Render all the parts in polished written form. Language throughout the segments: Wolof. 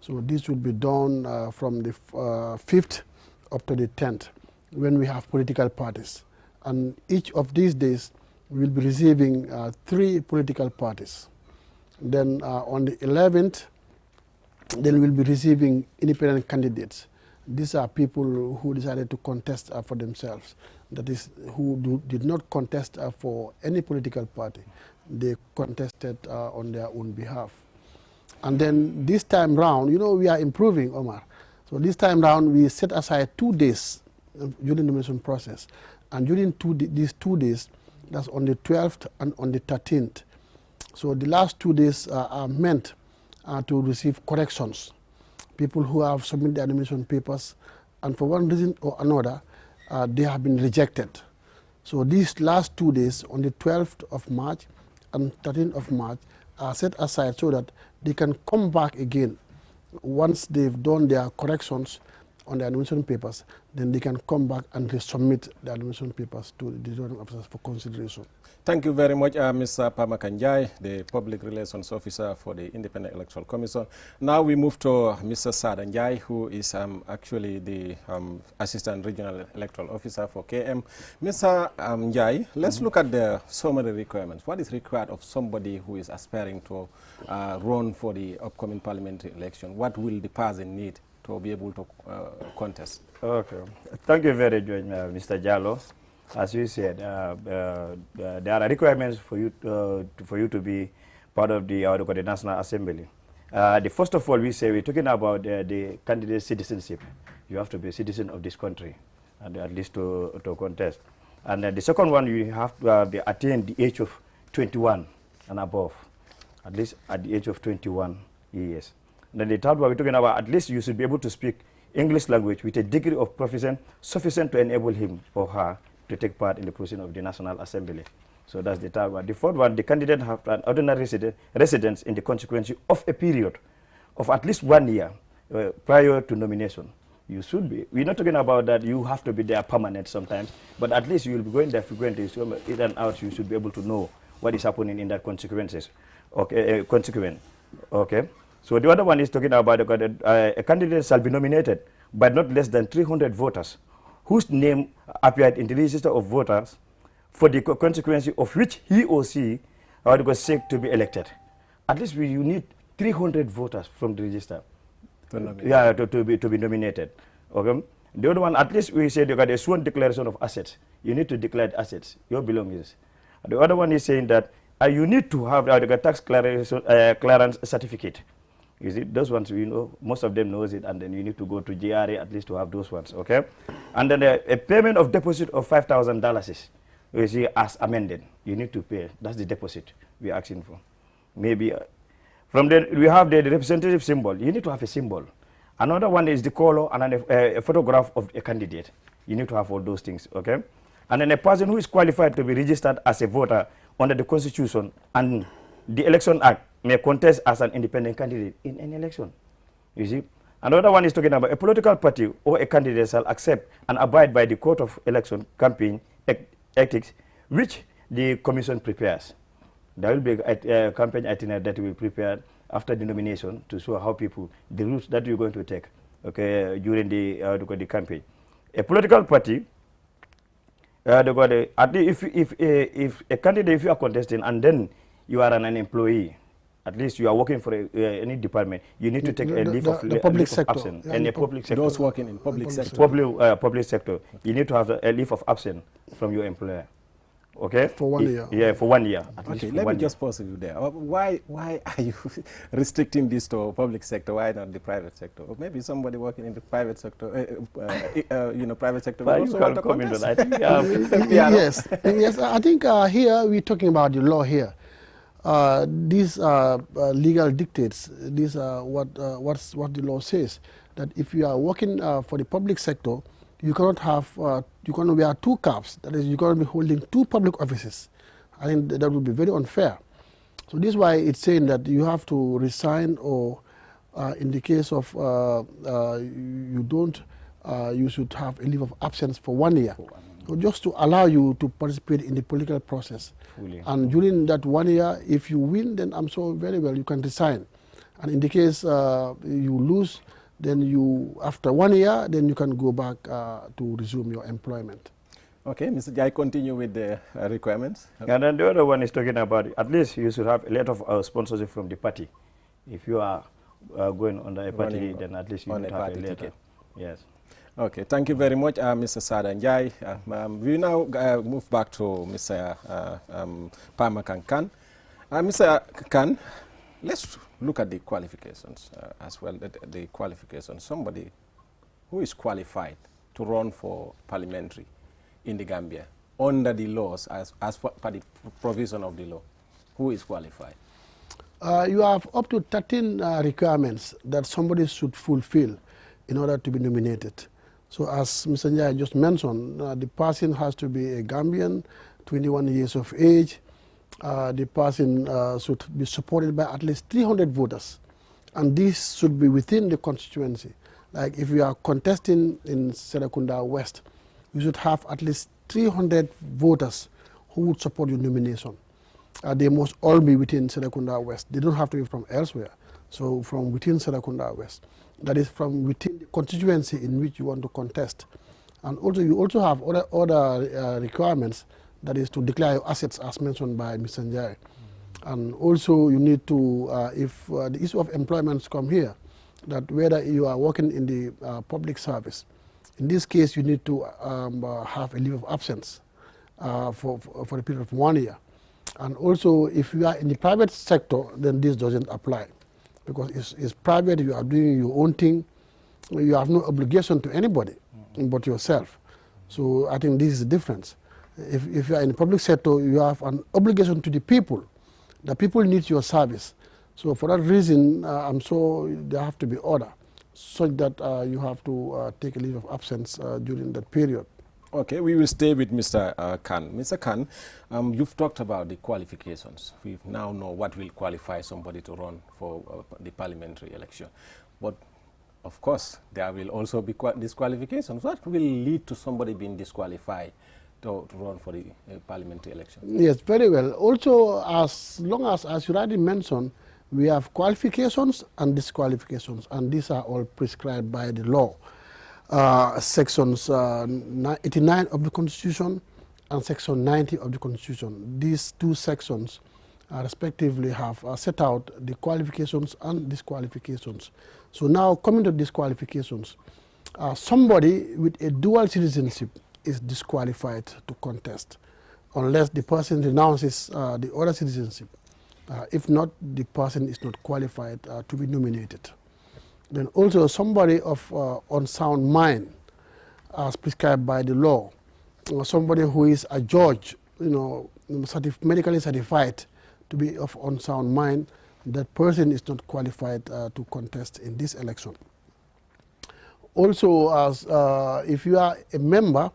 So this will be done from the 5th up to the 10th, when we have political parties. And each of these days, we will be receiving 3 political parties. Then on the 11th, then we'll be receiving independent candidates. These are people who decided to contest for themselves. That is, who did not contest for any political party. They contested on their own behalf. And then this time round, you know, we are improving, Omar. So this time round, we set aside 2 days during the nomination process. And during these 2 days, that's on the 12th and on the 13th. So the last 2 days are meant to receive corrections. People who have submitted their nomination papers, and for one reason or another, they have been rejected. So these last 2 days, on the 12th of March and 13th of March, are set aside so that they can come back again. Once they've done their corrections on their nomination papers, then they can come back and resubmit their nomination papers to the returning officers for consideration. Thank you very much, Mr. Pamakan Njie, the Public Relations Officer for the Independent Electoral Commission. Now we move to Mr. Sada Njie, who is actually the Assistant Regional Electoral Officer for KM. Mr. Njie, let's look at the summary requirements. What is required of somebody who is aspiring to run for the upcoming parliamentary election? What will the person need to be able to contest? Okay. Thank you very much, Mr. Jallo. As you said, there are requirements for you to be part of the National Assembly. First of all, we say we're talking about the candidate citizenship. You have to be a citizen of this country, and at least to contest. And the second one, you have to attain the age of 21 and above, at least at the age of 21 years. And then the third one, we're talking about at least you should be able to speak English language with a degree of proficiency sufficient to enable him or her to take part in the proceedings of the National Assembly. So that's the third one. The fourth one, the candidate have an ordinary residence in the consequence of a period of at least 1 year prior to nomination. You should be. We're not talking about that you have to be there permanent sometimes, but at least you will be going there frequently, so in and out you should be able to know what is happening in that consequences. Okay, consequent. Okay. So the other one is talking about a candidate shall be nominated by not less than 300 voters whose name appeared in the register of voters for the consequence of which he or she would seek to be elected. At least you need 300 voters from the register to be nominated. Okay. The other one, at least we said you got a sworn declaration of assets. You need to declare assets, your belongings. The other one is saying that you need to have a tax clearance certificate. You see, those ones, you know, most of them knows it, and then you need to go to GRA at least to have those ones, okay? And then a payment of deposit of $5,000, you see, as amended, you need to pay. That's the deposit we're asking for. Maybe from there, we have the representative symbol. You need to have a symbol. Another one is the color and a photograph of a candidate. You need to have all those things, okay? And then a person who is qualified to be registered as a voter under the Constitution and the Election Act may contest as an independent candidate in an election. You see? Another one is talking about a political party or a candidate shall accept and abide by the Code of Election Campaign Ethics, which the Commission prepares. There will be a campaign itinerary that will be prepared after the nomination to show how people, the routes that you're going to take, okay, during the campaign. A political party, if a candidate, if you are contesting and then you are an employee, at least you are working for any department, you need to take a leave of absence. And a public sector. Those working in public sector. Public sector. You need to have a leave of absence from your employer. Okay? For 1 year. Yeah, for 1 year. Okay, let me just pause you there. Why are you restricting this to public sector? Why not the private sector? Or maybe somebody working in the private sector, private sector. But you can comment on that. Yes, yes. I think here we're talking about the law here. These legal dictates. These are what the law says, that if you are working for the public sector, you cannot have you cannot wear 2 caps. That is, you cannot be holding 2 public offices. I think that would be very unfair. So this is why it's saying that you have to resign, or in the case of you don't, you should have a leave of absence for 1 year. So just to allow you to participate in the political process. Fully. And during that 1 year, if you win, then I'm sure very well you can resign. And in the case you lose, then you, after 1 year, then you can go back to resume your employment. Okay, Mr. Jai, continue with the requirements. And then the other one is talking about, at least you should have a letter of sponsorship from the party. If you are going under a party, then at least you need to have a letter. Ticket. Yes. Okay, thank you very much, Mr. Sada Njai. We now move back to Mr. Pamakan Khan. Mr. Khan, let's look at the qualifications as well. The qualifications. Somebody who is qualified to run for parliamentary in the Gambia under the laws as per the provision of the law. Who is qualified? You have up to 13 requirements that somebody should fulfill in order to be nominated. So as Mr. Njai just mentioned, the person has to be a Gambian, 21 years of age. The person should be supported by at least 300 voters. And this should be within the constituency. Like if you are contesting in Serekunda West, you should have at least 300 voters who would support your nomination. They must all be within Serekunda West. They don't have to be from elsewhere. So from within Serekunda West. That is from within the constituency in which you want to contest. And also you also have other requirements, that is to declare your assets as mentioned by Mr. Njai. And also you need to, if the issue of employments come here, that whether you are working in the public service, in this case you need to have a leave of absence for a period of 1 year. And also if you are in the private sector, then this doesn't apply. Because it's private, you are doing your own thing, you have no obligation to anybody but yourself. So I think this is the difference. If you are in the public sector, you have an obligation to the people. The people need your service. So for that reason, I'm sure there have to be order, such that you have to take a leave of absence during that period. Okay, we will stay with Mr. Khan. Mr. Khan, you've talked about the qualifications. We now know what will qualify somebody to run for the parliamentary election. But of course, there will also be disqualifications. What will lead to somebody being disqualified to run for the parliamentary election? Yes, very well. Also, as long as you already mentioned, we have qualifications and disqualifications, and these are all prescribed by the law. Sections 89 of the Constitution and Section 90 of the Constitution. These two sections respectively have set out the qualifications and disqualifications. So now coming to disqualifications, somebody with a dual citizenship is disqualified to contest unless the person renounces the other citizenship. If not, the person is not qualified to be nominated. Then also somebody of unsound mind, as prescribed by the law, somebody who is a judge, medically certified to be of unsound mind, that person is not qualified to contest in this election. Also, as if you are a member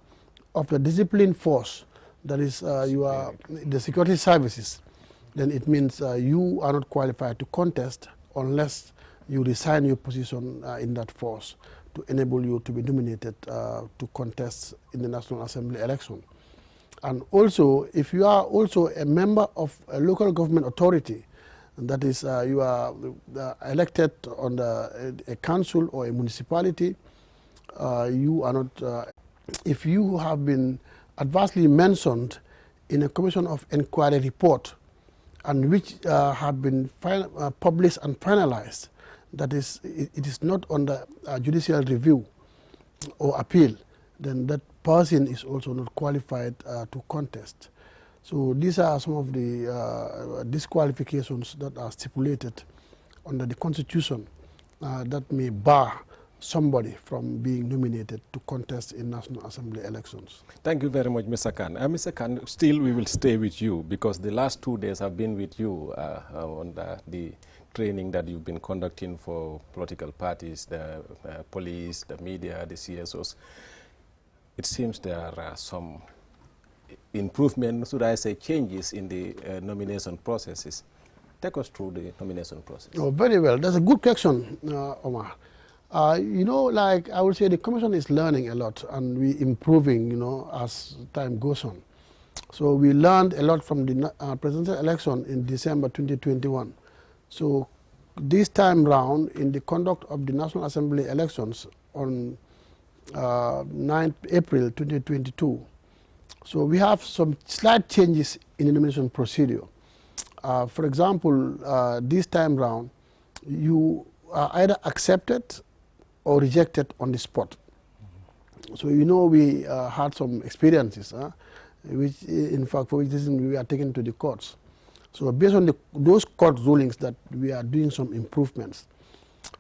of the discipline force, that is you are the security services, then it means you are not qualified to contest unless you resign your position in that force to enable you to be nominated to contest in the National Assembly election. And also, if you are also a member of a local government authority, that is you are elected on a council or a municipality, you are not, if you have been adversely mentioned in a Commission of Inquiry report and which have been published and finalized, that is, it is not under judicial review or appeal, then that person is also not qualified to contest. So these are some of the disqualifications that are stipulated under the Constitution that may bar somebody from being nominated to contest in National Assembly elections. Thank you very much, Mr. Khan. Mr. Khan, still we will stay with you because the last 2 days have been with you on the training that you've been conducting for political parties, the police, the media, the CSOs. It seems there are some improvements, should I say changes in the nomination processes. Take us through the nomination process. Oh, very well. That's a good question, Omar. Like I would say the Commission is learning a lot and we're improving, as time goes on. So we learned a lot from the presidential election in December 2021. So this time round, in the conduct of the National Assembly elections on 9th April 2022, so we have some slight changes in the nomination procedure. For example, this time round, you are either accepted or rejected on the spot. So you know we had some experiences, which in fact for which we are taken to the courts. So based on those court rulings that we are doing some improvements.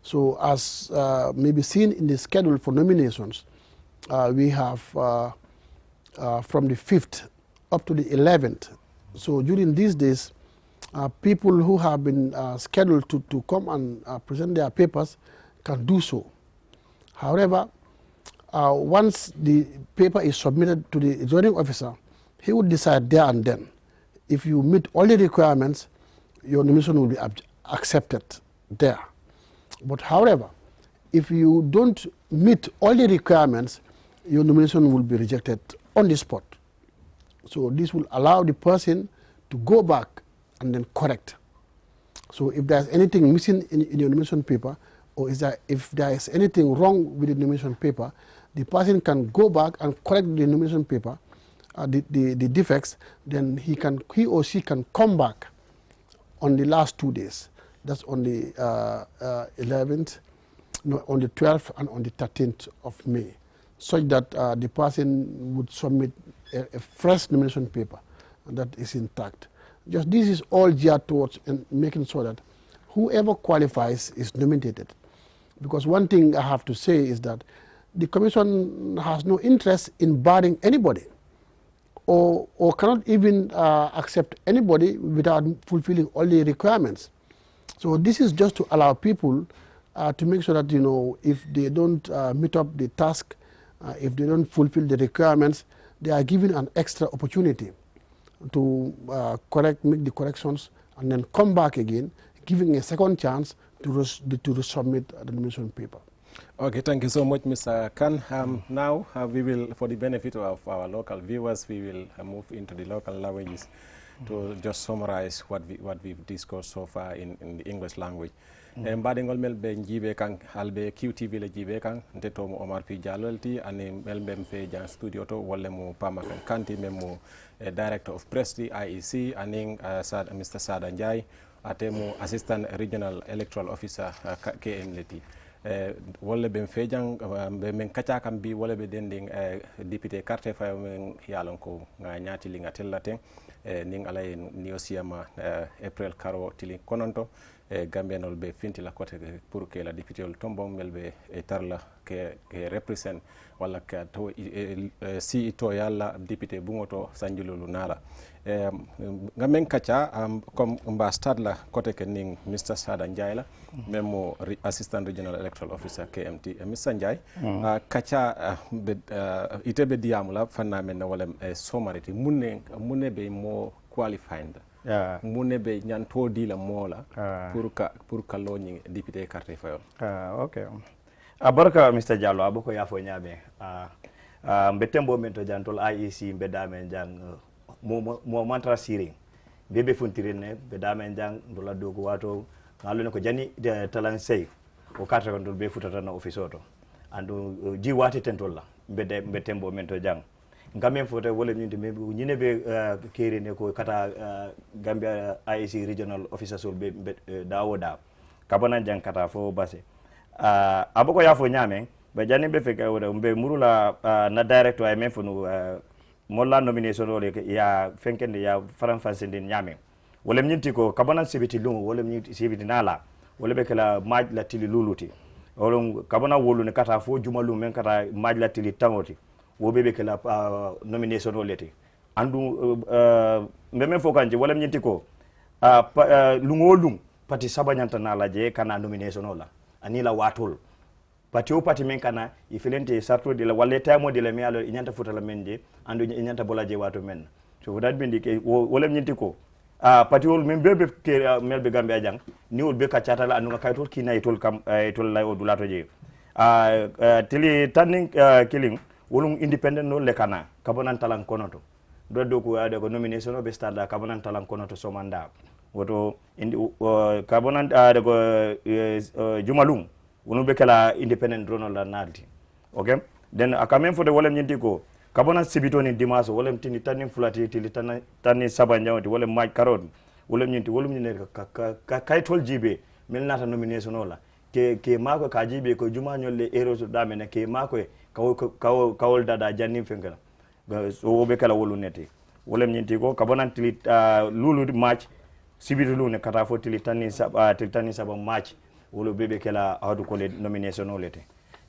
So as may be seen in the schedule for nominations, we have from the 5th up to the 11th. So during these days, people who have been scheduled to come and present their papers can do so. However, once the paper is submitted to the returning officer, he would decide there and then. If you meet all the requirements, your nomination will be accepted there. But however, if you don't meet all the requirements, your nomination will be rejected on the spot. So this will allow the person to go back and then correct. So if there's anything missing in your nomination paper, or if there is anything wrong with the nomination paper, the person can go back and correct the nomination paper, the defects, then he or she can come back on the last 2 days. That's on the 11th, no, on the 12th and on the 13th of May, such that the person would submit a fresh nomination paper that is intact. Just this is all geared towards making sure that whoever qualifies is nominated. Because one thing I have to say is that the Commission has no interest in barring anybody, or cannot even accept anybody without fulfilling all the requirements. So this is just to allow people to make sure that, you know, if they don't meet up the task, if they don't fulfill the requirements, they are given an extra opportunity to make the corrections and then come back again, giving a second chance to resubmit the nomination paper. Okay, thank you so much, Mr. Khan. Now we will, for the benefit of our local viewers, we will move into the local languages to just summarize what we've discussed so far in the English language. Mbaɗengol mel ɓe jiiɓe kan halɓe QTV le jiiɓe kan nte mo Omar P Dialolti ani mel ɓe fe jan studio to wolle mo Pamakan Kanti men mo Director of Press the IEC aning Mr. Sada Njai ate mo Assistant Regional Electoral Officer KM Leti. Wolle ɓen feejan ɓe men kaca kam bi wolle ɓe dendin député carte fayo men yalon ko ga ñaatili ga tellaten nin ala en niosiyama April karo tili kononto gambianol ɓe fintila côté pour que la député ol tombon mel ɓe tarla ke represent walla ka to si to yalla député bungoto sanjululu nala ngamen kacha comme mba stade la côté que ning Mr. Sada Njai la même assistant regional electoral officer KMT Mr. Njai kacha itebe diamula fanna men wala somarity munne be mo qualified munne be nyanto di la mola pour ka loni député carte fayol okay abarka Mr. Diallo aboko yafo nyame mbetembo men to jantol IEC mbedame jang mo mantra siring bebe funtirene bedame jang dola dogo wato ngalo ko jani talan sey o carte ko be futata na office oto andu ji wati tentolla mbetembo men to jang ngamen foto wala nyinde me nyine be kere ne ko kata Gambia IEC regional officer sol be dawoda kabana jang kata fo base aboko yafo nyame be jani be feka wala be murula na director ay men fonu molla nomination ole ya fenkende ya faran fansende nyame wala nyinti ko kabana sibiti lungu wala nyinti sibiti nala wala be kala maj la tili luluti wala kabana wolu ne kata fo jumalu men kata maj la tili tangoti wo bebe kala nomination ole te andu meme fo kanje wala nyinti ko lungo lung pati sabanyanta nala je kana nomination ola anila watol pati o pati men kana ifilente sarto de la wala tamo de la mi alo inyanta futala menje andu inyanta bolaje wato men so that bindi ke wala nyinti ko pati ol men bebe ke melbe Gambia jang ni ol be ka chatala anu ka kaytol kina tol kam tol lay o dulato je tili tanning killing wolum independent no le kana kabonan talan konoto do ko ade ko nomination o be stade kabonan talan konoto somanda woto indi kabonan jumalum wonu be kala independent drono la nalti okay then akamen fo de wolem nyinti ko kabona sibito ni dimaso wolem tini tanni fulati tili tanni saba nyawti wolem maj karot wolem nyinti wolem nyine ka kaytol jibe mel nata nomination ola ke mako ka jibe ko juma nyolle eroso dame ne ke mako kawol dada jannim fengala so be kala wolu neti wolem nyinti ko kabona tili lulu match sibito lu ne kata fo tili tanni saba match wolo bebe kala hadu ko le nomination olete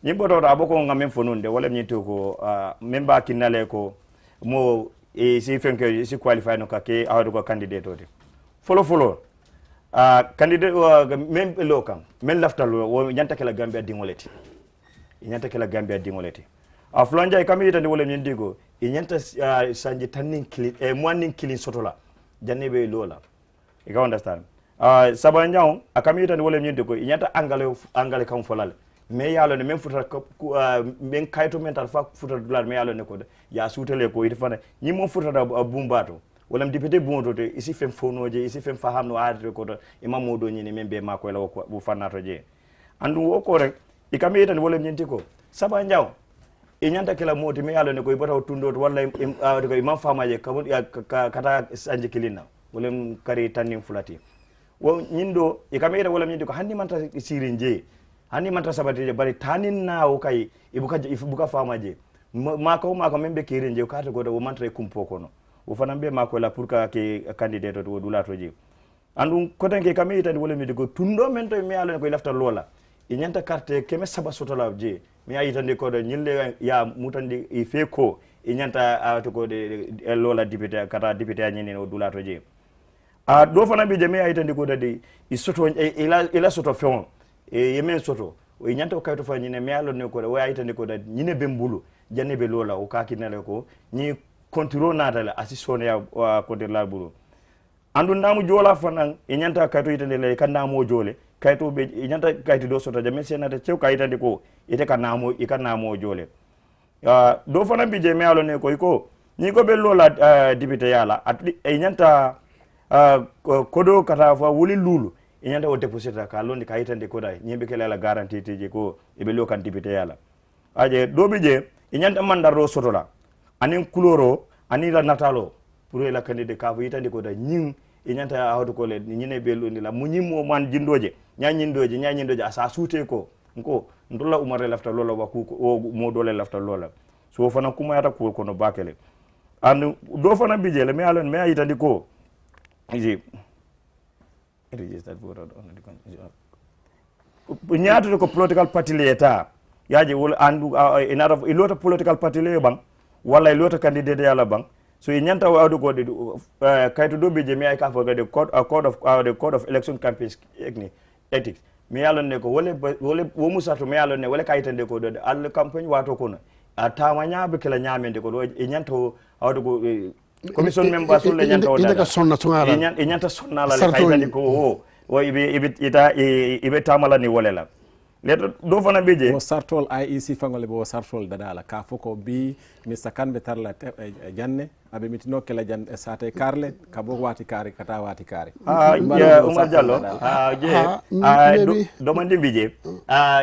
nyimboto aboko ngamen fonunde wala nyito ko memba kinale ko mo si fenke si qualify no kake hadu ko candidate ode folo candidate mem lokam men laftalo wo nyanta kala Gambia dingoleti nyanta kala Gambia dingoleti aflanja kami yitande wala nyendigo nyanta sanji tanning clean morning clean sotola janebe lola you can understand sabanjaw akami yitande wala nyendigo nyanta angale kam folale me yalo ne men futa men kayto mental fa futa dollar me yalo ne ko ya sutele ko itfana ni mo futa da bumbato wala député bonto te isi fem fonoje isi fem fahamno aade ko imam modo nyini membe mako la ko bu fanato je andu wo ko rek ikame tan wala nyenti ko saba njaw e nyanta kala moti me yalo ne ko ibata tundo wala ko imam famaje kata sanje kilina wala kari tanni fulati wo nyindo ikame tan wala nyenti ko handi manta sirinje hani manta sabatije bari tanin nawo kay ibuka famaje mako membe kirinje ko kata godo wo mantra kumpo kono wo fanambe mako la pour que candidate to dulato je andum ko tanke kami tan wala mi digo tundo men to mi ala ko lafta lola e nyanta carte keme saba sotola je mi ayi tan ko do nyille ya mutandi e feko e nyanta to ko de lola député kata député nyini no dulato je do fanambe je mi ayi tan ko de e soto ila soto fon e yemen soto o nyanta ko kayto fa nyine mi ala ne ko o ayi tan ko de nyine be mbulu janne be lola o kakinale ko ni contrôle natale assisone ya ko de la buru andu ndamu jola fanan e nyanta kayto yitande le kanamo jole kayto be e nyanta kayto do soto jame senata cew kayitande ko ite kanamo jole do fanan bi je me alo ne ko ni ko be lola député yala e nyanta kodo kata fa wuli lulu e nyanta o déposita ka londi kayitande ko dai nyimbe kala la garantie teje ko e be lokan député yala aje do bi je e nyanta mandaro soto la anin kuloro ani la natalo pour la candidate ka fu yitande ko da nyin e nyanta hawto ko le nyine be londi la munyimo man jindoje nyanyindoje asa sute ko nko ndolla umare lafta lola waku o mo dole lafta lola so fana kuma yata ko kono bakele and do fana bijele me alon me yitande ko iji registered voter on the nyaata ko political party leta yaje wol andu inara ilota political party le bang wala ilota candidate yala bang so e nyanta wawde ko de kayto do be je mi ay ka fo de code of election campaign ethics mi yalon ne ko wole wo musato mi yalon ne wole kayitande ko do al campaign wato kono atama nyaabe kala nyaamende ko do e nyanta wawde ko commission member sulle nyanta wada indaka sonna sungala e nyanta sonna la kayitande ko o ibe tamala ni wolela leto do fana beje mo sartol IEC fangole bo sartol dadala ka foko bi Mr. Kanbe tarla janne abe mitino kala janne sate karle ka bo wati kare kata wati kare Umar Diallo do mandi bije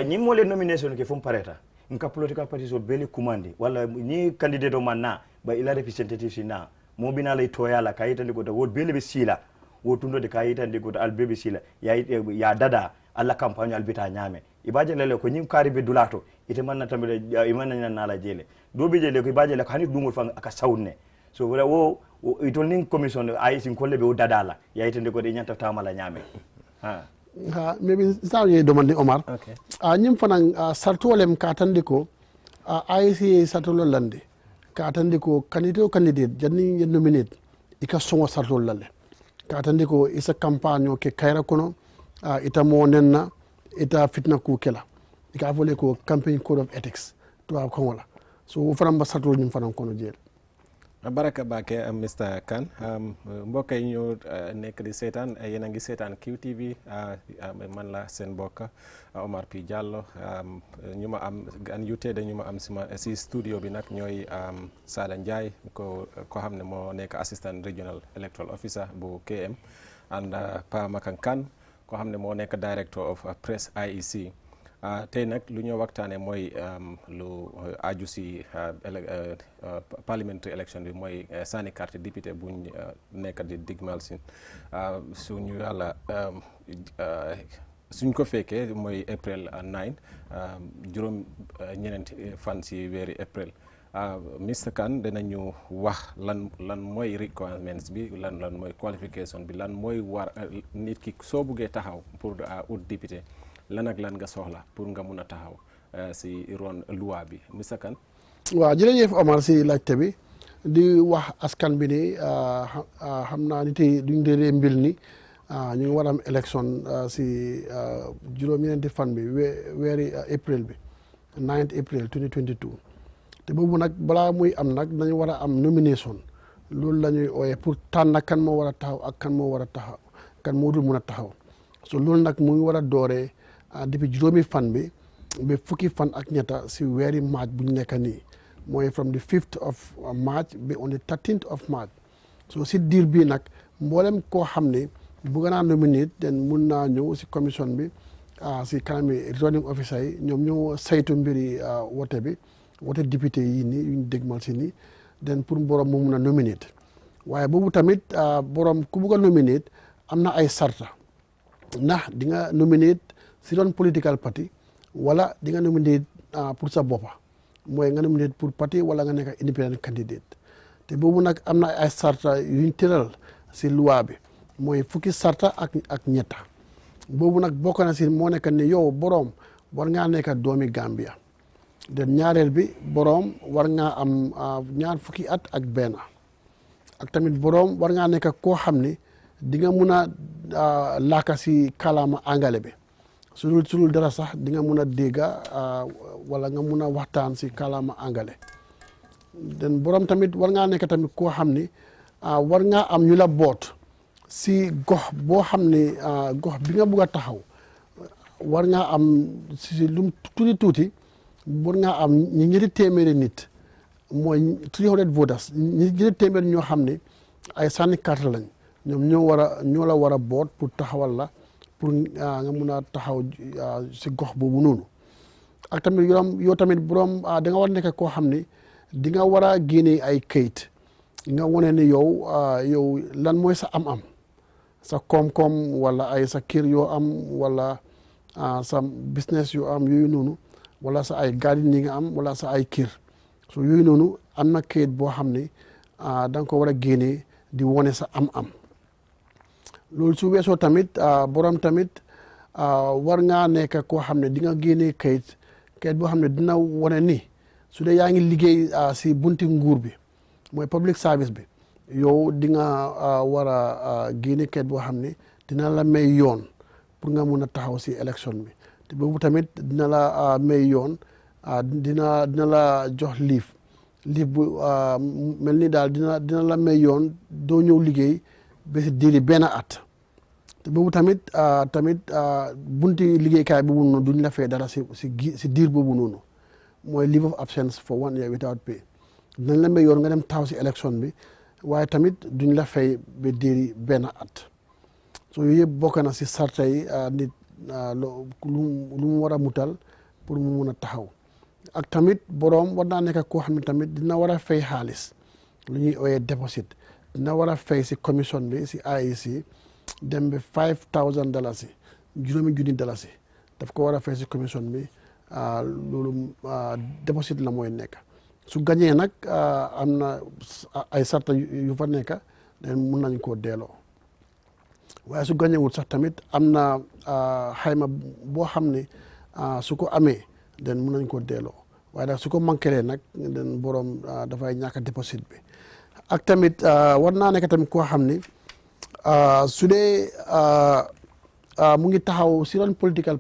ni mo le nomination ke fum pareta nka political party so beli kumandi wala ni candidate manna ba ila representative na mo bina lay toyala kayitande ko da wod beli be sila wotundo de kayitande ko da albebe sila ya dada alla campagne albita nyame ibaje lele ko nyim kari be dulato ite manna tambe imanna nala jele do be jele ko ibaje le ko hani dungol fang aka sawne so wala wo itol ning commission ay sin kolle be dadala yaytende ko de nyanta tamala nyame maybe saw demande Omar nyim fanan sartolem ka tandi ko IEC sartolo lande ka tandi ko candidate janni nominate ika songo sartol lalle ka tandi ko isa campagne ke kayra kono ita mo nenna ita fitna ku kela ika vole ko campaign code of ethics to a ko wala so faram ba sartol nyim fanan kono jeel baraka bake Mr. Kan mbokk yi ñu nekk di seetaan yéen a ngi seetaan QTV man la seen mbokk Omar P Diallo ñu ma am gan yu tedd ñu ma am si studio bi nag ñooy Sada Njie ko xam ne moo nekk assistant regional electoral officer bu KM and Pa Makan Kane ko xam ne moo nekk director of press IEC tey nag lu ñoo waxtaane mooy lu aju si parliamentary election bi mooy sànni carte député buñ nekk di digmal si suñu yàlla suñ ko fekkee mooy April 9 juróom ñeneenti fan si weeri April Mr Kane dinañu wax lan mooy requirements bi lan mooy qualification bi lan mooy war nit ki soo buggee taxaw pour ut député lan ak lan nga soxla pour nga mun a taxaw si ron loi bi Mr Kane. waaw jërëjëf Omar si laajte bi di wax askan bi ni xam naa nit yi duñ dee mbil ni ñu ngi war a am élection si juróom-ñeenti fan bi weeri April bi 9 April 2022 te boobu nag balaa muy am nag dañu war a am nomination loolu la ñuy ooyee pour tànn kan moo war a taxaw ak kan moo war a taxaw kan moo dul mun a taxaw so loolu nag mu ngi war a dooree depuis juróomi fan bi ba fukki fan ak ñetta si weeri March bu ñu nekk nii mooy from the 5th of March ba on the 13th of March so si diir bii nag mboolem koo xam ne bëgg naa nominate den mun naa ñëw si commission bi si kanami returning officer yi ñoom ñoo saytu mbiri wote bi wote député yi nii yuñ dégmal si nii den pour borom mu mun a nominate waaye boobu tamit borom ku bugg a nominate am na ay sarta ndax di nga nominate si doon political party wala di nga nominate pour sa boppa mooy nga nominate pour parti wala nga nekk independent candidate te boobu nag am na ay sarta yuñ tëral si loi bi mooy fukki sarta ak ñetta boobu nag bokk na si moo nekk ne yow boroom war ngaa nekk doomi Gambia den ñaareel bi boroom war ngaa am ñaar fukki at ak benn ak tamit boroom war ngaa nekk koo xam ne di nga mun a laaka si kàllaama angale bi su dul dara sax di nga mun a dégga wala nga mun a waxtaan si kàllaama angale den boroom tamit war ngaa nekk tamit koo xam ne war ngaa am ñu la boot si gox boo xam ne gox bi nga bugg a taxaw war ngaa am si lum tuuti war ngaa am ñetti téeméeri nit mooy 300 voters ñetti téeméeri ñoo xam ne ay sànni carte lañ ñoom ñoo la war a boot pour taxawal la pour nga mun a taxaw si gox boobu noonu ak tamit yow tamit borom da nga war a nekk koo xam ne di nga war a génne ay kayit nga wane ne yow lan mooy sa am-am sa koom-koom wala ay sa kër yoo am wala sa business yoo am yooyu noonu wala sa ay garden yi nga am wala sa ay kër so yooyu noonu am na kayit boo xam ne da nga ko war a génnee di wane sa am-am loolu su weesoo tamit borom tamit war ngaa nekk koo xam ne di nga génnee kayit boo xam ne dina wane ni su dee yaa ngi liggéey si bunti nguur bi mooy public service bi yow di nga war a génne kayit boo xam ne dina la may yoon pour nga mun a taxaw si élection bi te boobu tamit dina la may yoon dina la jox liif bu mel ni daal dina la may yoon doo ñëw liggéey ba si diiri benn at te boobu tamit bunti liggéeykaay boobu noonu duñ la fay dara si diir boobu noonu mooy leave of absence for 1 year without pay dinañ la may yoon nga dem taxaw si élection bi waaye tamit duñ la fay ba diiri benn at so yooyu yëpp bokk na si sarta yi nit lu mu war a mutal pour mu mun a taxaw ak tamit boroom war naa nekk koo xam ne tamit dina war a fay xaalis lu ñuy ooyee déposit dina war a fay si commission bi si IEC dem ba $5,000 $5,000 daf ko war a fay si commission bi loolu déposit la mooy nekk su gañee nag am na ay sarta yu fa nekk den mun nañ koo delloo waaye su gañewul sax tamit am na xayma boo xam ne su ko amee den mun nañ koo delloo waaye nag su ko manqué nag den borom dafay ñàkk déposit bi ak tamit war naa nekk tamit koo xam ne su dee mu ngi taxaw si ron political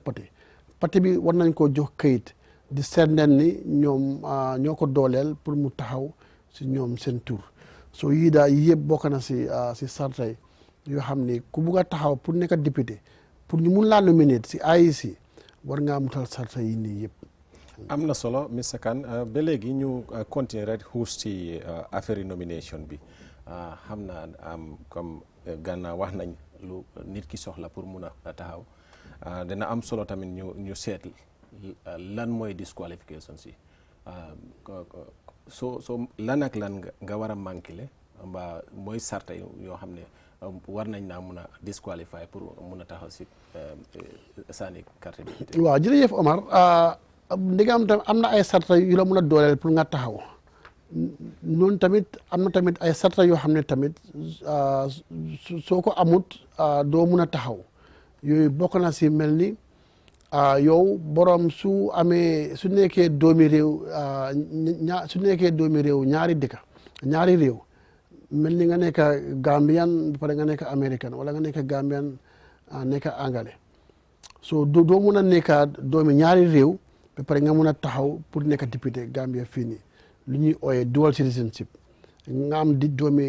parti bi war nañ koo jox kayit di seetleen ni ñoom ñoo ko dooleel pour mu taxaw si ñoom seen tur so yii daal yii yëpp bokk na si sarta yi yoo xam ne ku bugg a taxaw pour nekk député pour ñu mun laa nominate si IEC war ngaa mutal sarta yi nii yëpp. am na solo Mr Kane ba léegi ñu continuer rek xuus ci affaire nomination bi xam naa comme gannaaw wax nañ lu nit ki soxla pour mun a taxaw dina am solo tamit ñu seet lan mooy disqualification si soo lan ak lan nga war a manqué mbaa mooy sarta yoo xam ne war nañ naa mun a disqualifier pour mun a taxaw si sànni carte bi. waaw jërëjëf Omar ndigam tam am na ay sarta yu la mun a dooleel pour nga taxaw noonu tamit am na tamit ay sarta yoo xam ne tamit soo ko amut doo mun a taxaw yooyu bokk na si mel ni yow borom su amee su nekkee doomi réew su nekkee doomi réew ñaari réew mel ni nga nekk Gambian ba pare nga nekk American wala nga nekk Gambian nekk Anglais so doo mun a nekk doomi ñaari réew ba pare nga mun a taxaw pour nekk député Gambia fii nii lu ñuy ooyee dual citizenship nga am di doomi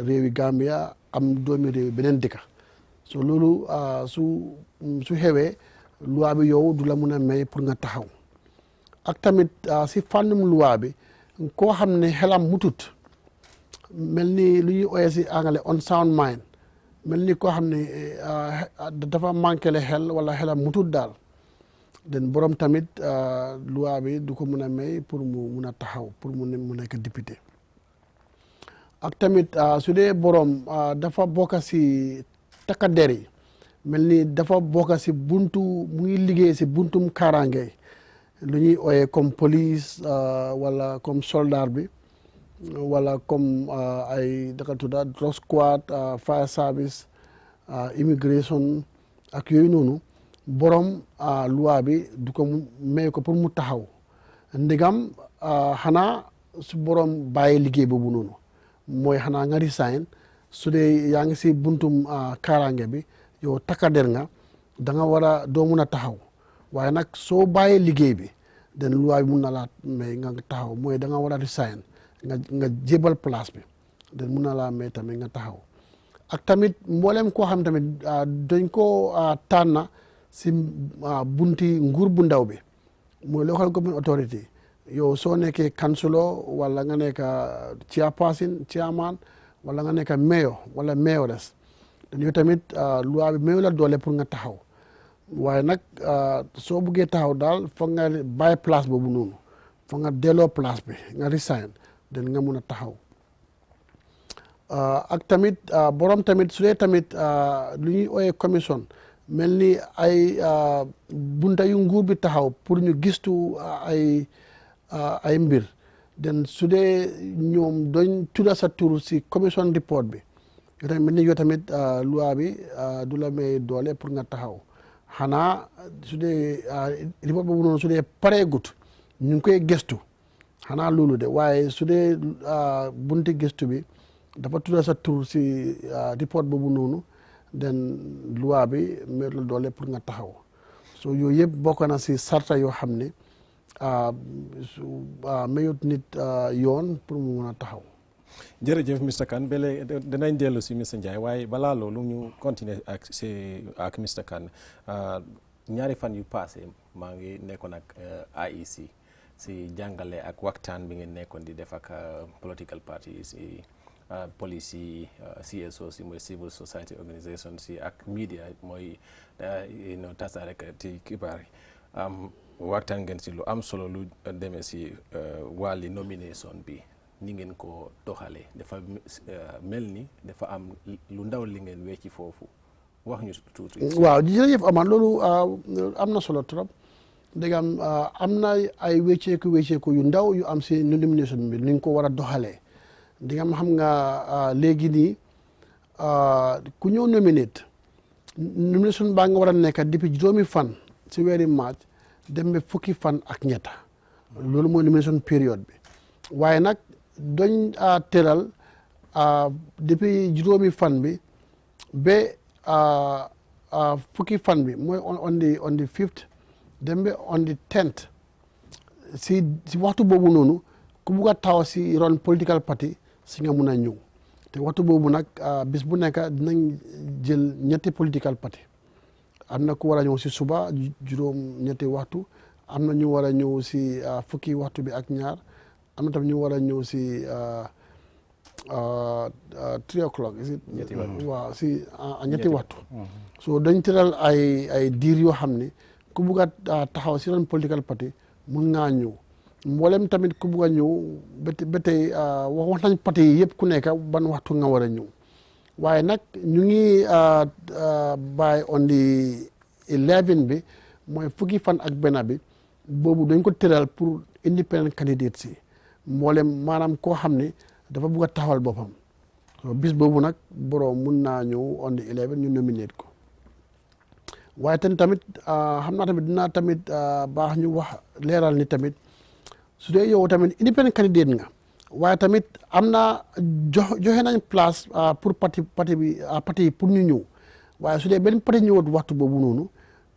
réewi Gambia am doomi réewi beneen dëkk so loolu su xewee loi bi yow du la mun a may pour nga taxaw ak tamit si fànnum loi bi koo xam ne xelam mutut mel ni lu ñuy ooyee si anglais unsound mind mel ni koo xam ne dafa manqué le xel wala xelam mutut daal den borom tamit loi bi du ko mun a may pour mu mun a taxaw pour mu nekk député ak tamit su dee borom dafa bokk si takkader yi mel ni dafa bokk si buntu mu ngi liggéey si buntum kaaraange lu ñuy ooyee comme police wala comme soldat bi wala comme ay daka tudda drug squad fire service immigration ak yooyu noonu borom loi bi du ko may ko pour mu taxaw ndigam xanaa su borom bàyyi liggéey boobu noonu mooy xanaa nga resign su dee yaa ngi si buntum kaaraange bi yow takkader nga da nga war a doo mun a taxaw waaye nag soo bàyyee liggéey bi den loi bi mun na laa may nga taxaw mooy da nga war a resign nga jébal place bi den mun na laa may tamit nga taxaw ak tamit mboolem koo xam tamit dañ koo tànna si bunti nguur bu ndaw bi mooy local government authority yow soo nekkee councilor wala nga nekk chairman wala nga nekk mayor wala mayoress dañu tamit loi bi mayu la doole pour nga taxaw waaye nag soo buggee taxaw daal foog nga bàyyi place boobu noonu foog nga delloo place bi nga resign den nga mun a taxaw ak tamit borom tamit su dee tamit lu ñuy ooyee commission mel ni ay bunta yu nguur bi taxaw pour ñu gistu ay mbir den su dee ñoom doñ tudda sa tur si commission report bi yoo tamit mel ni yoo tamit loi bi du la may doole pour nga taxaw xanaa su dee report boobu noonu su dee pareegut ñu ngi koy gëstu xanaa loolu de waaye su dee bunti gëstu bi dafa tudda sa tur si report boobu noonu den loi bi may la doole pour nga taxaw so yooyu yëpp bokk na si sarta yoo xam ne mayut nit yoon pour mu mun a taxaw. jërëjëf Mr Kane ba léegi dinañ dellu si Mr Njie waaye balaa loolu ñu continuer ak Mr Kane ñaari fan yu passé maa ngi nekkoon ak IEC si jàngale ak waxtaan bi ngeen nekkoon di def ak political party si police yi CSO si mooy civil society organisation si ak media mooy tasaare ti xibaar yi waxtaan ngeen si lu am solo lu demee si wàlli nomination bi ni ngeen ko doxalee dafa mel ni dafa am lu ndaw li ngeen wecci foofu wax ñu tuuti. waaw jërëjëf Amar loolu am na solo trop dégg am na ay wecceeku yu ndaw yu am si nomination bi ni ñu ko war a doxalee di nga xam nga léegi nii ku ñëw nomination baa nga war a nekk depuis juróomi fan si weeri March dem ba fukki fan ak ñetta loolu mooy nomination période bi waaye nag doñ tëral depuis juróomi fan bi ba fukki fan bi mooy on the 5th dem ba on the 10th si waxtu boobu noonu ku bugg a taw si ron political party si nga mun a ñëw te waxtu boobu nag bis bu nekk dinañ jël ñetti political party am na ku war a ñëw si suba juróom ñetti waxtu am na ñu war a ñëw si fukki waxtu bi ak ñaar am na tam ñu war a ñëw si 3 o'clock is it waaw si ñetti waxtu Mhm. so dañ tëral ay diir yoo xam ne ku bugg a taxaw si ron political party mun ngaa ñëw mboolem tamit ku bugg a ñëw ba tey wax nañ parti yi yëpp ku nekk ban waxtu nga war a ñëw waaye nag ñu ngi bàyyi on the 11 bi mooy fukki fan ak benn bi boobu dañ ko tëral pour independent candidates yi mboolem maanaam koo xam ne dafa bugg a taxawal boppam so bis boobu nag borom mun naa ñëw on the 11 ñu nominate ko waaye tamit xam naa tamit dinaa tamit baax ñu wax leeral ni tamit su dee yow tamit independent candidate nga waaye tamit am na joxe nañ place pour parti yi pour ñu ñëw waaye su dee benn parti ñëwut waxtu boobu noonu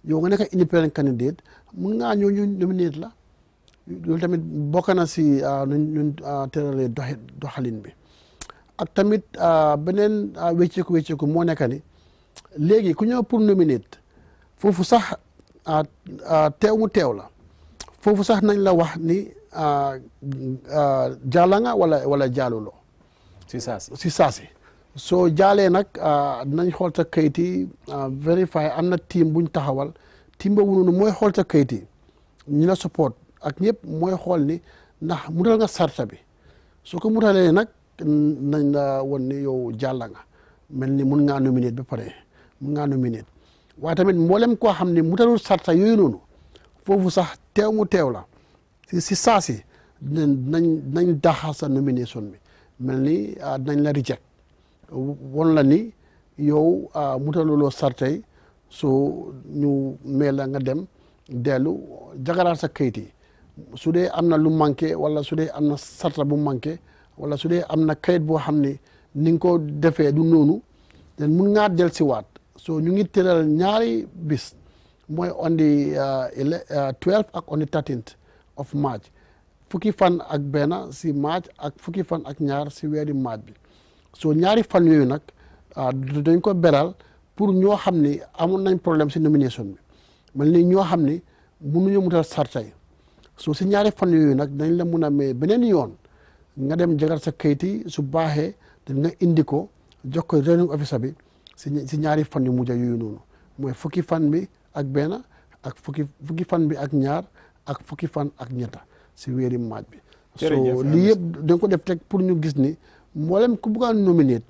yow nga nekk independent candidate mun ngaa ñëw ñu nominate la loolu tamit bokk na si ñun tëralee doxalin bi ak tamit beneen wécceeku moo nekk ni léegi ku ñëw pour nominate foofu sax teew mu teew la foofu sax nañ la wax ni jaala nga wala jaaluloo si saasi soo jaalee nag dinañ xool sa kayit yi vérifier am na team buñ taxawal team boobu noonu mooy xool sa kayit yi ñu la support ak ñëpp mooy xool ni ndax mutal nga sarta bi soo ko mutalee nag nañ la won ni yow jàlla nga mel ni mun ngaa nominate ba pare mun ngaa nominate waaye tamit mboolem koo xam ne mutalul sarta yooyu noonu foofu sax teew mu teew la si saasi nañ daxa sa nomination bi mel ni nañ la reject won la ni yow mutaluloo sarta yi soo ñu mel la nga dem dellu jagaraat sa kayit yi su dee am na lu manqué wala su dee am na sarta bu manqué wala su dee am na kayit boo xam ne ni nga ko defee du noonu den mun ngaa del si waat so ñu ngi tëral ñaari bis mooy on the 12 ak on the 13th of March fukki fan ak benn si March ak fukki fan ak ñaar si weeri March bi so ñaari fan yooyu nag dañ ko beral pour ñoo xam ni amoon nañ problème si nomination bi mel ni ñoo xam ni mënuñu mutal sarta yi so si ñaari fan yooyu nag dañ la mun a may beneen yoon nga dem jagar sa kayit yi su baaxee dañ nga indi ko jox ko returning officer bi si ñaari fan yu mujj yooyu noonu mooy fukki fan bi ak benn ak fukki fan bi ak ñaar ak fukki fan ak ñetta si weeri Maaj bi so lii yëpp dañ ko def teg pour ñu gis ni mboolem ku bugg a nominate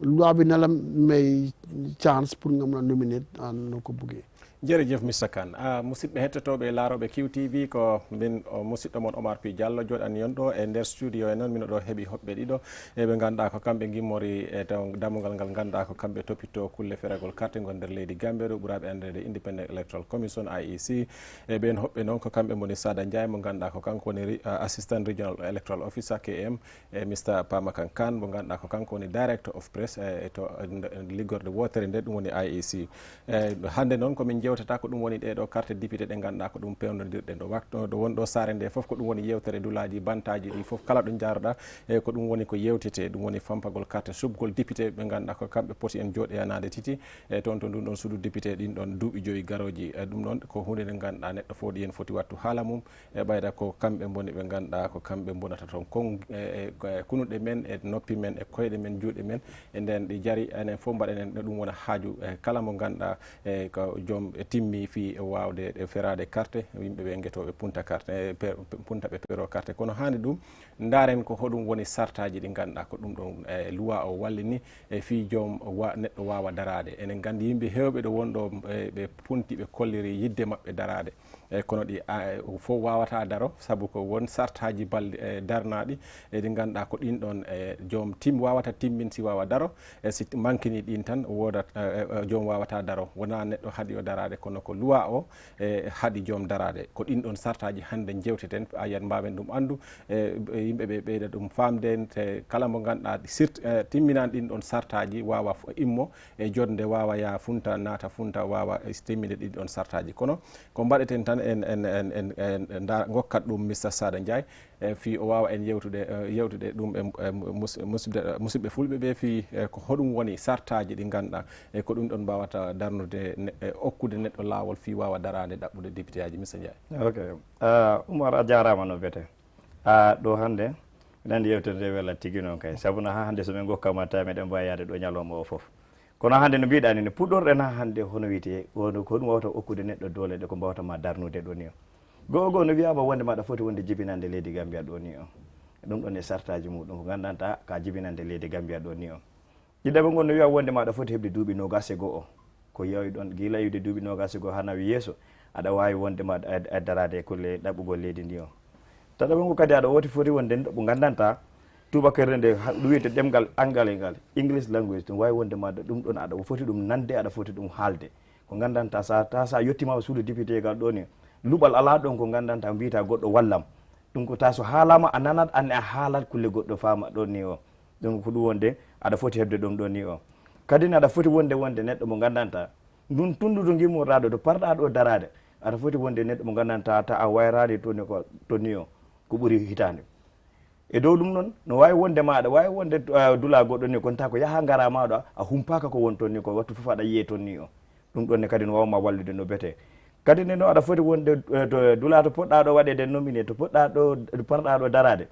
loi bi na la may chance pour nga mën a nominate noo ko buggee jërëjëf Mr Kane musidɓe hettotoɓe e laaroɓe QTV ko min musidɗo moon Omar P Diallo joɗani on ɗo e nder studio e noon mino ɗo heeɓi hoɓɓe ɗiɗo eɓe ganduɗa ko kamɓe gimmori e taw dammugal ngal ganduɗa ko kamɓe toppitto kulle feragol carte gon nder leydi Gambie ɗo ɓuuraɓe andede Independent Electoral Commission IEC e ɓen hoɓɓe noon ko kamɓe moni Sada Ndiaye mo ganduɗa ko kanko woni Assistant Regional Electoral Officer KM e Mr Pamakan Kane mo ganduɗa ko kanko woni Director of Press e to liggorde wotere nde ɗum woni IEC hande noon komin jewtata ko ɗum woni ɗeɗo carte député ɗe ganduɗa ko ɗum pewnodirɗe ɗo waktu ɗo wonɗo saare nde foof ko ɗum woni yewtere dulaji bantaji ɗi foof kala ɗo jaruɗa e ko ɗum woni ko yewtete ɗum woni fampagol carte subgol député ɓe ganduɗa ko kamɓe poti en jooɗoyanade titi e toon to ɗum ɗon suudu député ɗin ɗon duuɓi joyi garoji ɗum ɗon ko hunde nde ganduɗa neɗɗo fooɗi hen foti wattu haala mum e ɓayda ko kamɓe boni ɓe ganduɗa ko kamɓe bonata toon kon kunuɗe men e noppi men e koyɗe men juuɗe men e nden ɗi jaari enen fof mbaɗenen ɗum wona haaju kala mo ganduɗa e ko joom timmi fi wawde ferade carte yimɓeɓe guetoɓe punta carte punta ɓe pero carte kono hani ɗum daren ko hoɗum woni sartaji ɗi ganduɗa ko ɗum ɗon loi o wallini e fi joom neɗɗo wawa darade enen gandi yimɓe hewɓe ɗo wonɗo ɓe punti ɓe kolliri yidde mabɓe darade e kono ɗi fof wawata daro saabu ko won sartaji balɗe darnaɗi e ɗi ganduɗa ko ɗin ɗon joom wawata timmin si wawa daro e si manquini ɗin tan wodat joom wawata daro wona neɗɗo haaɗi o darade kono ko loi o haaɗi joom darade ko ɗin ɗon sartaji hande jewteten ayiyat mbawen ɗum andu yimɓeɓe ɓeyda ɗum famden te kala mo ganduɗa timminani ɗin ɗon sartaji wawa immo e jodde wawa ya funta naata funta wawa timmide ɗin ɗon sartaji kono ko mbaɗeten tan en gokkat ɗum Mr Sada Ndiaye fi o wawa en yewtude ɗum e musidɓe fulɓe ɓe fi ko hoɗum woni sartaji ɗi ganduɗa e ko ɗum ɗon mbawata darnude okkude neɗɗo lawol fi wawa darade ɗaɓɓude député aji Mr Ndiaye. Ok Oumar a jarama no wiyete ɗo hande nandi yewtere wela tigi noon kay sabu no ha hande so men gokkama ta meɗen mbawi yaade ɗo ñalawma o foof kono hande no mbiɗani no puɗɗorɗen ha hande hono wiyete wono ko ɗum wawata okkude neɗɗo doole ɗe ko mbawatama darnude ɗo ni o gogo no wiyama wonde maɗa foti wonde jibinande leydi Gambia ɗo ni o ɗum ɗon e sartaji muɗum ko gandanta ka jibinande leydi Gambia ɗo ni o ɗiɗaɓe gon no wiya wonde maɗa foti heɓde duuɓi 20 o ko yawi ɗon gila yiwde duuɓi 20 ha nawi yeeso aɗa wawi wonde ma darade e kulle ɗaɓɓugol leydi ndi o taɗaɓe ngo kadi aɗa woti foti wonde ɗo gandanta tubakere nde ɗum wiyete ɗemgal angale ngal English language ɗum wawi wonde maɗa ɗum ɗon aɗa foti ɗum nande aɗa foti ɗum haalde ko gandanta sa yettima suudu député gal ɗo ni luɓal ala ɗon ko gandanta mbiyata goɗɗo wallam ɗum ko ta so haalama a nanat anne a haalat kulle goɗɗo fama ɗon ni o ɗum ko ɗum wonde aɗa foti hebde ɗum ɗon ni o kadi ne aɗa foti wonde neɗɗo mo gandanta ɗum tundudu gimmorɗaɗo to parɗa ɗo darade aɗa foti wonde neɗɗo mo gandanta ta a wayrade to ni o ko ɓuuri hitande e dow ɗum noon no wawi wonde ma aɗa wawi wonde dula goɗɗo ni kon ta ko yaha gara maɗo a humpaka ko won toon ni ko wattu foof aɗa yiye toon ni o ɗum ɗon ne kadi no wawma wallude no beete kadi ne no aɗa foti wonde to dula to poɗɗa ɗo waɗede nominé to poɗɗa ɗo parɗa ɗo darade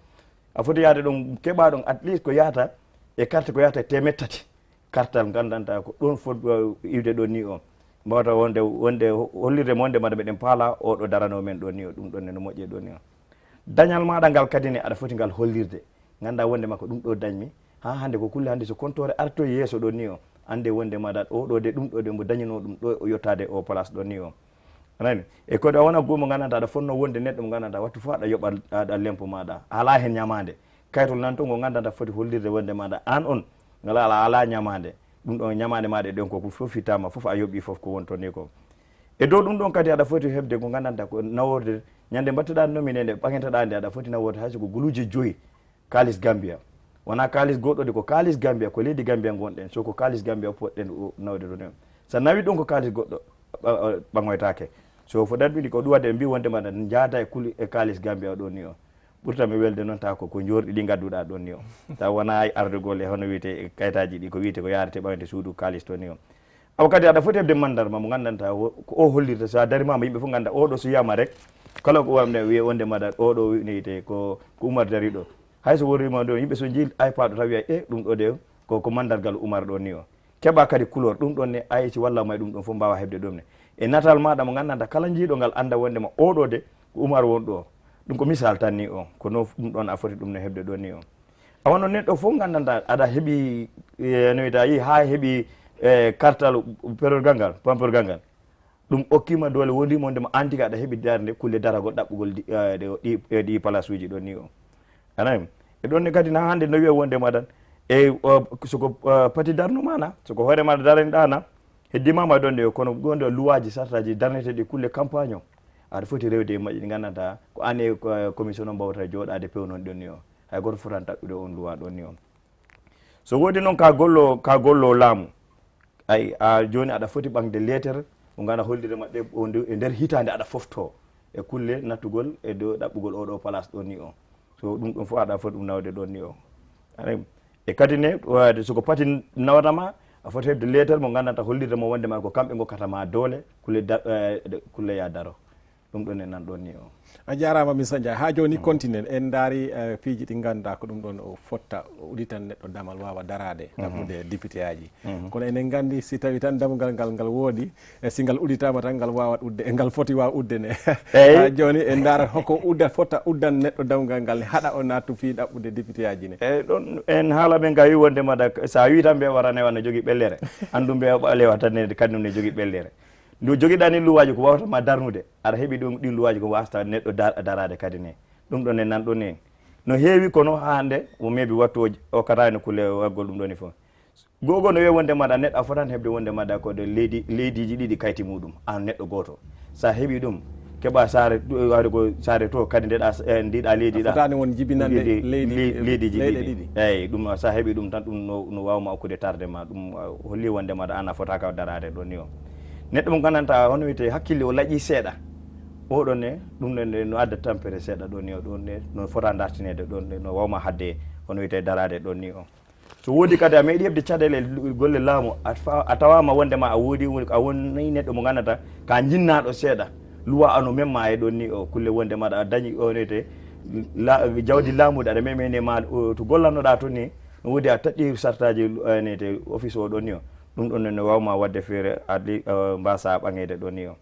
a foti yaade ɗum keɓa ɗon at least ko yahata e carte ko yahata 300 kartal gandanta ko ɗon fot iwde ɗo ni o mbawata wonde hollirde mo wonde maɗa meɗen paala oɗo darano men ɗo ni o ɗum ɗon ne no moƴƴe ɗo ni o dañal maɗa ngal kadi ne aɗa foti ngal hollirde ganda wonde ma ko ɗum ɗo dañmi ha hande ko kulle hande so comptore arto yeeso ɗo ni o ande wonde maɗa oɗo de ɗum ɗo de mo dañino ɗum ɗo o yettade o place ɗo ni o anani e kodi a wona gomo gandanta aɗa fonno wonde neɗɗo mo gandanta wattu fof aɗa yoɓa aɗa lempo maɗa ala hen ñamade kaytol nan to ngo gandanta foti hollirde wonde maɗa an on ngala ala ñamade ɗum ɗon ñamade maɗe ɗen ko fof fitama fof a yoɓi fof ko wonto ni ko e dow ɗum ɗon kadi aɗa foti hebde ko gandanta ko naworde ñande mbatteɗa nominé nde ɓaguenteɗa nde aɗa foti naworde hayso ko guluuje 5 kalis Gambia wona kalis goɗɗo de ko kalis Gambia ko leydi Gambia gonɗen so ko kalis Gambia poɗɗen nawde ɗo ɗon so nawi ɗum ko kalis goɗɗo ɓagoytake so fo ɗaɗɓiɗi ko ɗum wadde ɓe mbi wonde maɗa jaada e kalis Gambia ɗo ni o ɓurtami welde noon taw ko jorɗi ɗi gadduɗa ɗon ni o taw wona ardugol e hono wiyete kayitaji ɗi ko wiyete ko yarete ɓawde suudu kalis to ni o aw kadi aɗa foti hebde mandarma mo gandanta ko o hollirta so a darimama yimɓe fof ganda oɗo so wiyama rek kala ko wamde wiye wonde maɗa oɗo wiyete ko Oumar dari ɗo hayso worrima ɗo yimɓe so jii aypaɗo taw wiya ɗum ɗo de ko mandargal Oumar ɗo ni o keɓa kadi couleur ɗum ɗon ne aysi wallama e ɗum ɗon fof mbawa hebde ɗum ne e natal maɗa mo gandanta kala jiiɗo ngal anda wonde ma oɗo de ko Oumar won ɗo ɗum ko misal tan ni o kono ɗum ɗon a foti ɗum ne hebde ɗo ni o a wonno neɗɗo fof gandanta aɗa heeɓi no wiyata yi ha heeɓi kartal perolgal ngal pamporgal ngal ɗum okkima dole wondima wonde mo antika aɗa heeɓi darde kulle daragol ɗaɓɓugol ɗi place uji ɗon ni o anani e ɗon ne kadi na hande no wiya wonde maɗan e soko pati darnu mana soko hoore maɗa daraniɗana heddimama ɗon de kono gonɗo luwaji sartaji darneteɗi kulle campagne o aɗa foti rewde e majji ɗi gandanta ko an e commission o mbawata jooɗade pewnon ɗon ni o hay goto fotani taɓɓude on luwa ɗon ni o so wodi noon ka gollo laamu ay a joni aɗa foti ɓangde lettere ko ganda hollire maɓɓe e nder hitande aɗa fofto e kulle nattugol e dow ɗaɓɓugol oɗo place ɗon ni o so ɗum ɗon fof aɗa foti ɗum nawde ɗon ni o e kadi ne soko pati nawatama a foti hebde lettere mo gandanta hollirde mo wonde ma ko kamɓe gokkatama doole kulle ya daro ɗum ɗon e nan ɗon ni o a jarama Mr Ndiaye ha joni continue en daari piiji ɗi ganduɗa ko ɗum ɗon o fotta uɗitan neɗɗo damal wawa darade ɗaɓɓude député aji kono enen gandi si tawi tan damugal ngal woodi si ngal uɗitama tan ngal wawat udde e ngal foti waw udde ne ha joni en daara hoko fotta uddan neɗɗo damugal ngal haɗa o nattu fi ɗaɓɓude député aji ne eyyi ɗon en haala men ga wi wonde maɗa sa wi tan ɓe warane ne jogui ɓellere andu ɓe ɓalewa tan kañum ne jogui ɓellere ndu joguiɗa ni luwaji ko wawatama darnude aɗa heeɓi ɗum ɗin luwaji ko wasta neɗɗo darade kadi ne ɗum ɗon e nan ɗon ni no heewi kono hande mo meeɓi wattu o katani kulle waggol ɗum ɗoni fof gogo no wiya wonde maɗa neɗɗo a fotani heɓde wonde maɗa ko de leydiji ɗiɗi kayti muɗum an neɗɗo goto sa heeɓi ɗum keɓa sare wawde ko sare to kadi ndiɗa leydi ɗa fotani won jibinande leydiji ɗiɗi eyyi ɗum sa heeɓi ɗum tan ɗum no wawma okkude tardement ɗum holli wonde maɗa an a fotaka darade ɗon ni o neɗɗo mo gandanta hono wiyete hakkille o laaƴi seeɗa oɗon ne ɗum ne no adda tampere seeɗa ɗon ni o ɗon ne no fota dartinede ɗon ne no wawma hadde hono wiyete darade ɗon ni o so woodi kadi a meeɗi heɓde caɗele golle laamu a tawama wondema a woni neɗɗo mo gandanta ka jinnaɗo seeɗa luwa ano memma e ɗon ni o kulle wonde maɗa a dañi on wiyete jawdi laamuɗo aɗa memene ma to gollannoɗa to ni no woodi a taƴƴi sartaji nete office o ɗon ni o ɗum ɗon ne wawma wadde feere adli mbasa ɓaŋede ɗon ni o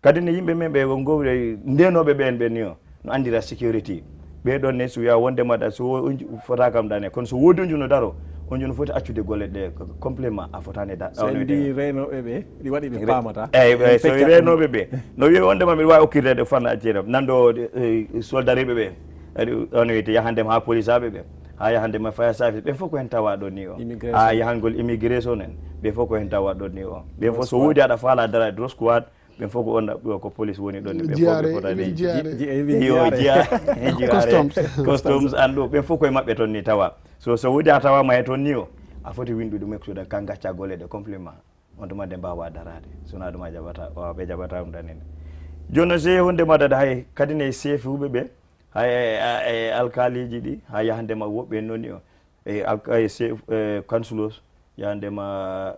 kadi ne yimɓe men ɓe gowre ndenoɓe ɓen ɓen ni o no andira sécurité ɓeɗon ne so wiya wonde maɗa so fota kam ɗane kono so woodi onjuno daro on joni foti accude golle ɗe complément a fotani so ndi renoɓe ɓe ɗi waɗi ɓe pamata eyyi so renoɓe ɓe no wiya wondema mbiɗa wawi okkirde fanna accira nanɗo soldariɓe ɓe on wiyete yahandema ha police aɓe ɓe ha yahandema fire service ɓen fof ko hen tawa ɗon ni o ha yahangol immigration en ɓen fof ko hen tawa ɗon ni o ɓen fof so woodi aɗa faala dara drop squad ɓen fof ko on ko police woni ɗon ɓen fof ɓe fotani customs an ɗo ɓen fof koye maɓɓe toon ni tawa so woodi a tawama e toon ni o a foti windude mektude kan gacca golle ɗe complément on tuma de mbawa darade sona ɗuma jaɓata ɓe jaɓata ɗum danene joni noon se wondema dada hay kadi ne chef uɓe ɓe hay alkaliji ɗi ha yahandema woɓɓe noon ni o e chef councilors yahandema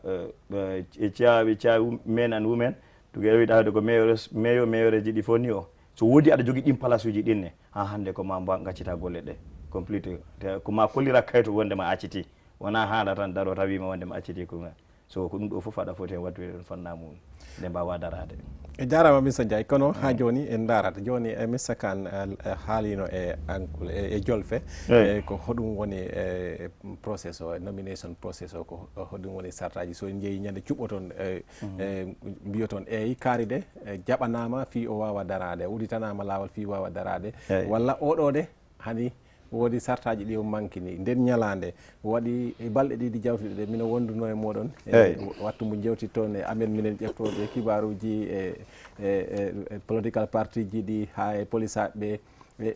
ceawi men and women together ɗawde ko mayor ji ɗi fof ni o so woodi aɗa jogui ɗin place uji ɗinne ha hande ko ma mba gaccita golle ɗe complete ko ma kollira kayto wondema acciti wona haala tan daro tawima wondema acciti ko so ko ɗum ɗo foof aɗa foti hen waddude ɗon fannamu nde mbawa darade e jarama Mr Ndiaye kono ha joni en darata joni Mr Kane haalino e jolfe ko hoɗum woni process o nomination process o ko hoɗum woni sartaji so en jeeyi ñande cuɓoton mbiyoton eyi kaari de jaɓanama fi o wawa darade udditanama lawol fi wawa darade walla oɗo de hani woodi sartaji ɗi o manque ni nden ñalande waɗi balɗe ɗiɗi jawtuɗe ɗe mino wonduno e moɗon wattu mo jewti toon e amen minen ƴeftoɓe kibaruji e political party ji ɗi ha e police aɓe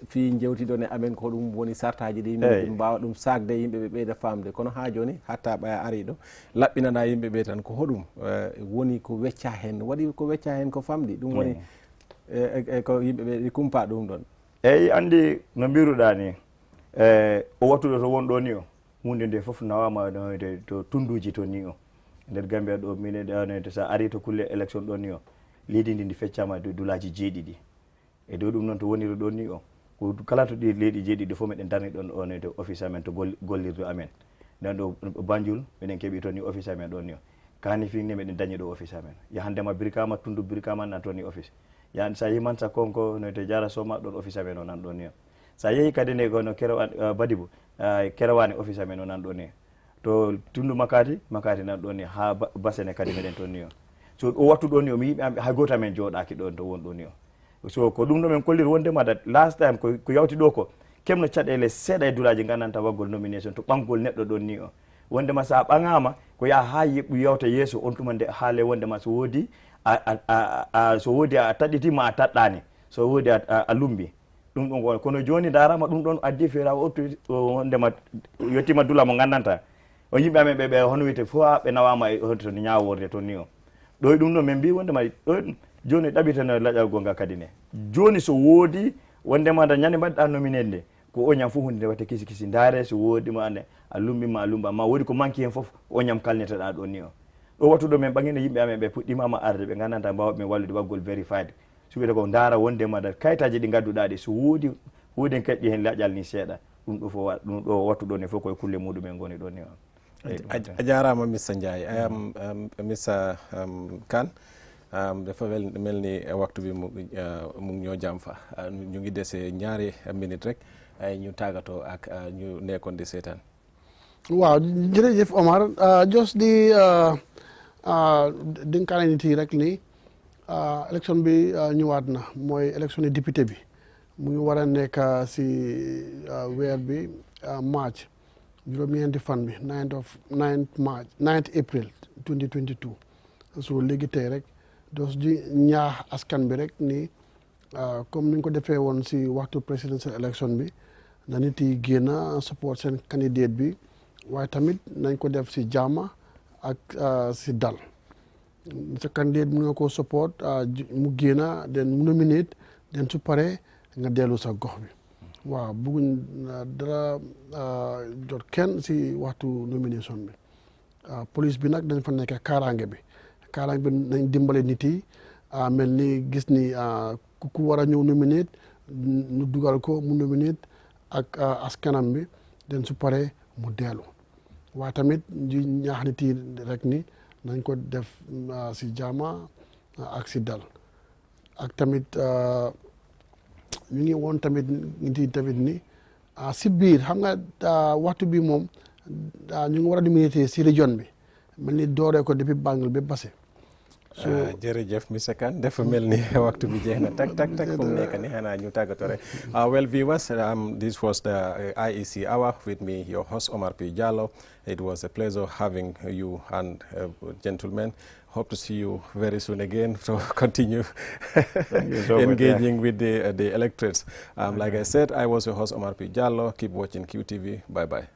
fi jewtiɗon e amen ko ɗum woni sartaji ɗi min mbawa ɗum sagde yimɓeɓe ɓeyda famde kono ha joni hatta ɓaya ari ɗo laɓɓinana yimɓeɓe tan ko hoɗum woni ko wecca hen waɗi ko wecca hen ko famɗi ɗum woni ko yimɓeɓe ɗi kumpa ɗum ɗon eyyi andi no mbiruɗa ni o wattuɗo to wonɗo ni o hunde nde foof nawama to tunduji to ni o nder Gambia ɗo mine ɗanede sa ari to kulle élection ɗon ni o leydi ndi feccama dulaji jeeɗiɗi e dow ɗum noon to woniri ɗon ni o ko kala to ɗi leydi jeeɗiɗi fof meɗen darni ɗon onede office amen to gollirde amen nden ɗo Banjul meɗen keeɓi toon ni office amen ɗon ni o Kanifing ni meɗen dañi ɗo office amen yahandema Brikama Tundu Brikama nan toon ni office yahan sa yimanta konko note Jara Soma ɗon office amen o nan ɗon ni o sa yeehi kadi ne kono Badibou Kerewane office amen o nan ɗon ni to Tundu Makati nan ɗon ni ha Basene kadi meɗen toon ni o so o wattu ɗon ni o mi yimɓe hay goto amen jooɗaki ɗon to won ɗon ni o so ko ɗum ɗo men kollir wondema dat last time ko yawti ɗo ko kemno caɗele seeɗa e dulaji gandanta waggol nomination to ɓanggol neɗɗo ɗon ni o wondema sa ɓaŋama ko yaha ha yeɓɓu yewta yeeso on tuma nde haale wondema so woodi so woodi a taɗɗitima a taɗɗani so woodi a lumbi ɗum ɗon kono joni darama ɗum ɗon addi feera wondema yettima dula mo gandanta o yimɓe amen ɓe hono wiyete fo ɓe nawama e to ñaworde toon ni o ɗo ɗum ɗo min mbi wondema ɗo joni ɗaɓitano laƴal gonga kadi ne joni so woodi wondema da ñande mbaɗɗa nominé nde ko o ñam fof hunde nde watte kisi kisi ndaare so woodima ane a lumbima a lumba ma woodi ko manque hen foof o ñam kalneteɗa ɗon ni o ɗo wattuɗo men ɓaŋino yimɓe amen ɓe puɗɗimama arde ɓe gandanta mbawɓe wallude waggol vérified so wiyete ko ndaara wondema da kayitaji ɗi gadduɗa ɗi so woodi en keƴƴi hen laƴal ni seeɗa ɗum ɗo fof ɗum ɗo wattuɗo ne fof koye kulle muɗumen goni ɗon ni o a jarama Mr Ndiaye Mr Kane dafa mel ni waxtu bi mu ngi ñoo jam fa ñu ngi dese ñaari minute rek ay ñu tàggatoo ak ñu nekkoon di seetaan waaw jërëjëf Omar just di dénkaane nit yi rek ni élection bi ñëwaat na mooy élection yi député bi mu ngi war a nekk si weer bi March juróom-ñeenti fan bi 9th April 2022 so léegi tey rek dos di ñaax askan bi rek ni comme niñ ko defee woon si waxtu presidential election bi na nit yi génn support seen candidate bi waaye tamit nañ ko def si jàmm ak si dal sa candidate mu nga ko support mu génn den mu nominate den su paree nga dellu sa gox bi waaw bëgguñ dara jot kenn si waxtu nomination bi police bi nag dañ fa nekk kaaraange bi nañ dimbale nit yi mel ni gis ni ku war a ñëw nominate ñu dugal ko mu nominate ak askanam bi den su paree mu dellu waaye tamit ñu ñaax nit yi rek ni nañ ko def si jaama ak si dal ak tamit ñu ngi woon tamit nit yi tamit ni si biir xam nga waxtu bi moom ñu ngi war a dimbalante si région bi mel ni dooree ko depuis Banjul ba Basse. jërëjëf monsieur Kane dafa mel ni waxtu bi jeex na tak fu mu nekk ni xanaa ñu tàggatoo rek well viewers, this was the IEC hour with me, your host Omar P. Jallow. It was a pleasure having you and gentlemen. Hope to see you very soon again to continue engaging with the electorates. Like I said, I was your host Omar P. Jallow. Keep watching QTV. Bye-bye.